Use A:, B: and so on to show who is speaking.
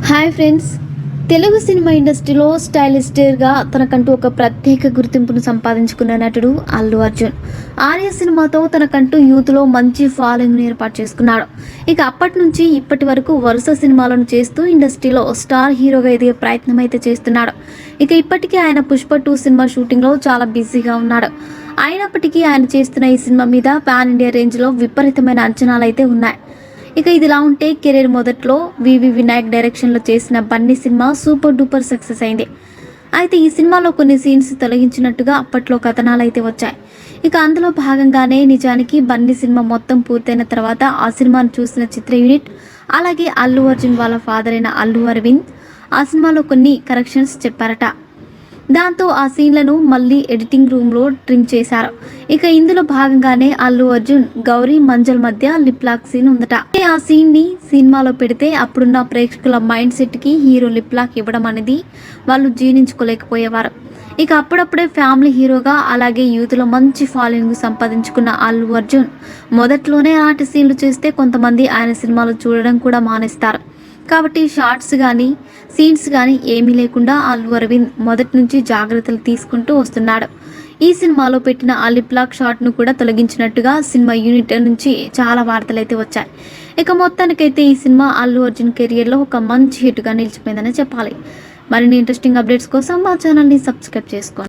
A: Hi friends, Telugu cinema ఇండస్ట్రీలో స్టైలిస్టర్గా తనకంటూ ఒక ప్రత్యేక గుర్తింపును సంపాదించుకున్న నటుడు అల్లు అర్జున్. ఆర్య సినిమాతో తనకంటూ యూత్లో మంచి ఫాలోయింగ్ను ఏర్పాటు చేసుకున్నాడు. ఇక అప్పటి నుంచి ఇప్పటి వరకు వరుస సినిమాలను చేస్తూ ఇండస్ట్రీలో స్టార్ హీరోగా ఎదిగే ప్రయత్నం అయితే చేస్తున్నాడు. ఇక ఇప్పటికీ ఆయన పుష్ప 2 సినిమా షూటింగ్లో చాలా బిజీగా ఉన్నాడు. అయినప్పటికీ ఆయన చేస్తున్న ఈ సినిమా మీద పాన్ ఇండియా రేంజ్లో విపరీతమైన అంచనాలు అయితే ఉన్నాయి. ఇక ఇదిలా ఉంటే కెరీర్ మొదట్లో వివి వినాయక్ డైరెక్షన్లో చేసిన Bunny cinema super duper success అయింది. అయితే ఈ సినిమాలో కొన్ని సీన్స్ తొలగించినట్టుగా అప్పట్లో కథనాలు అయితే వచ్చాయి. ఇక అందులో భాగంగానే నిజానికి బన్నీ సినిమా మొత్తం పూర్తయిన తర్వాత ఆ సినిమాను చూసిన చిత్ర యూనిట్, అలాగే అల్లు అర్జున్ వాళ్ళ ఫాదర్ అయిన అల్లు అరవింద్ ఆ సినిమాలో కొన్ని కరెక్షన్స్ చెప్పారట. దాంతో ఆ సీన్లను మళ్ళీ ఎడిటింగ్ రూమ్లో ట్రిమ్ చేశారు. ఇక ఇందులో భాగంగానే అల్లు అర్జున్ గౌరీ మంజల్ మధ్య లిప్ లాక్ సీన్ ఉందట. ఆ సీన్ ని సినిమాలో పెడితే అప్పుడున్న ప్రేక్షకుల మైండ్ సెట్ కి హీరో లిప్ లాక్ ఇవ్వడం అనేది వాళ్ళు జీర్ణించుకోలేకపోయేవారు. ఇక అప్పుడప్పుడే ఫ్యామిలీ హీరోగా అలాగే యూత్లో మంచి ఫాలోయింగ్ సంపాదించుకున్న అల్లు అర్జున్ మొదట్లోనే అలాంటి సీన్లు చేస్తే కొంతమంది ఆయన సినిమాలు చూడడం కూడా మానేస్తారు. కాబట్టి షార్ట్స్ కానీ సీన్స్ కానీ ఏమీ లేకుండా అల్లు అరవింద్ మొదటి నుంచి జాగ్రత్తలు తీసుకుంటూ వస్తున్నాడు. ఈ సినిమాలో పెట్టిన ఆ లిప్ లాక్ షాట్ను కూడా తొలగించినట్టుగా సినిమా యూనిట్ నుంచి చాలా వార్తలు అయితే వచ్చాయి. ఇక మొత్తానికైతే ఈ సినిమా అల్లు అర్జున్ కెరియర్లో ఒక మంచి హిట్గా నిలిచిపోయిందని చెప్పాలి. మరిన్ని ఇంట్రెస్టింగ్ అప్డేట్స్ కోసం మా ఛానల్ని సబ్స్క్రైబ్ చేసుకోండి.